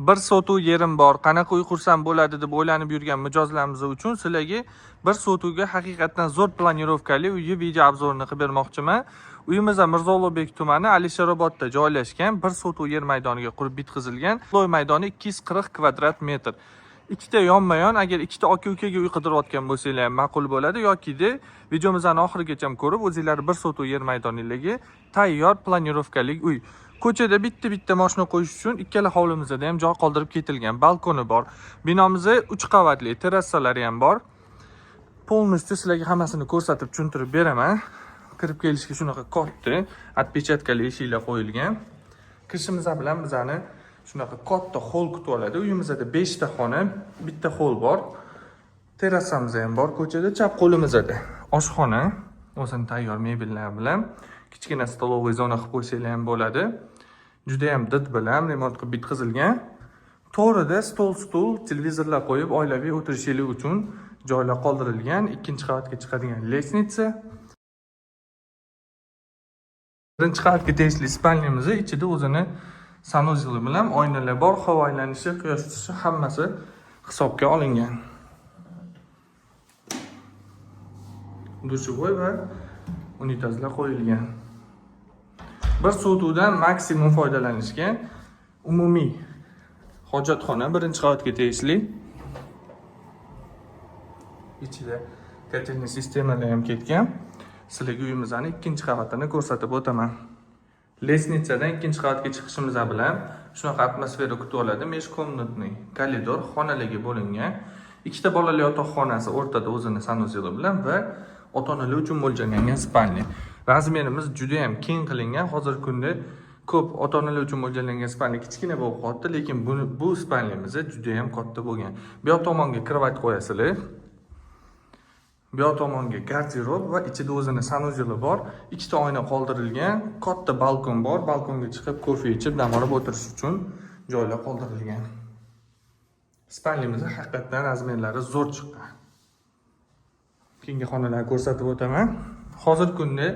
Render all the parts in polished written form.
bir sotuv yerim bor, qanaqa uy qursam bo'ladi deb o'ylanib yurgan mijozlarimiz uchun sizlarga bir sotuvga haqiqatdan zo'r planirovkali uyni video obzorini qilib bermoqchiman. Uyimiz Mirzo Ulug'bek tumani Alisherobodda joylashgan, bir sotuv yer maydoniga qurib bitkazilgan. Loy maydoni 240 kvadrat metr. Ikkita yonma-yon, agar ikkita aka-ukaga uy qidirayotgan bo'lsanglar ham ma'qul bo'ladi yoki-da videomizning oxirigacha ko'rib o'zingizlar bir sotuv yer maydonidagi tayyor planirovkali uy. Ko'chada bitta mashina qo'yish uchun ikkala hovlimizda ham joy qoldirib ketilgan. Balkoni bor. Binomizda 3 qavatli, terrasalari ham bor. Polностью sizlarga hammasini ko'rsatib tushuntirib beraman. Kirib kelishga shunaqa katta отпечаткali eshiklar qo'yilgan. Kirishimiz bilan bizani shunaqa katta hol kutib oladi. Uyimizda 5 ta xona, bitta hol bor. Terrasamiz ham bor. Ko'chada chap qo'limizda oshxona, o'zini tayyor mebellar bilan kichkina stolovый zona qilib qo'ysanglar ham bo'ladi. Juda ham did bilan remont qilib bitkazilgan. To'g'rida stol, televizorlar qo'yib oilaviy o'tirishingiz uchun joylar qoldirilgan. Ikkinchi qavatga chiqadigan lestnitsa. Birinchi qavatga tegishli spalnyamiz ichida o'zini sanuzeli bilan oynalar bor, havo aylanishi, quyosh tutishi hammasi hisobga olingan. Dushovoy va unitazlar qo'yilgan. Bir sotuvdan maksimum foydalanishga umumiy hojatxona birinchi qavatga tegishli. Ichida kotelniy sistemalar ham ketgan. Sizlarga uyimizning ikkinchi qavatini ko'rsatib o'taman. Lestnitsadan ikkinchi qavatga chiqishimiz bilan shunaqa atmosfera kutib oladi. Meshkomnatniy koridor xonalarga bo'lingan. Ikkita bolali yotoqxonasi o'rtada o'zini sanuzeli bilan va ota-onalar uchun mo'ljallangan spalnya. Razmerimiz juda ham keng qilingan. Hozirgi kunda ko'p ota-onalar uchun mo'ljallangan spalnya kichkina bo'lib qoldi, lekin bu spalnyamiz juda ham katta bo'lgan. Bu yoq tomonga krevat qo'yasizlar. Bu yoq tomonga garderob va ichida o'zini sanuzeli bor. Ikkita oyna qoldirilgan, katta balkon bor. Balkonga chiqib kofe ichib dam olib o'tirish uchun joylar qoldirilgan. Spalnyamiz haqiqatan razmerlari zo'r chiqqan. Keyingi xonalarni ko'rsatib o'taman. Hozirgi kunda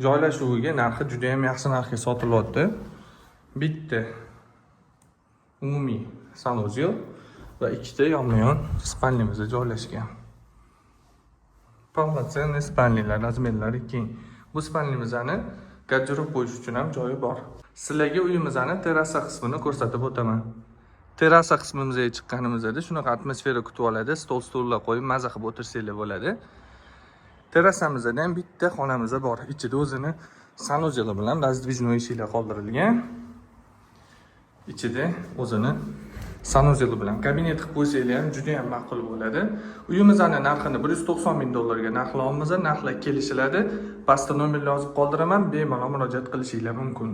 joylashuviga narxi juda ham yaxshi narxga sotilyapti. Bitta umumiy sanuzel va ikkita yonma-yon spalnyamiz joylashgan. Полноценный spalnylar, razmerlari keng. Bu spalnyamizni garderob qo'yish uchun ham joyi bor. Sizlarga uyimizning terrasa qismini ko'rsatib o'taman. Terrasa qismimizga chiqqanimizda shunaqa atmosfera kutib oladi. Stol-stullar qo'yib maza qilib o'tirsanglar bo'ladi. Terrasamizda ham bitta xonamiz bor. Ichida o'zini sanuzeli bilan razdvijnoy eshiklar qoldirilgan. Ichida o'zini sanuzeli bilan kabinet qilib qo'ysanglar ham juda ham ma'qul bo'ladi. Uyimizning narxini $190,000 narxlayapmiz. Narxlar kelishiladi. Pastda nomerni yozib qoldiraman, bemalol murojaat qilishingiz mumkin.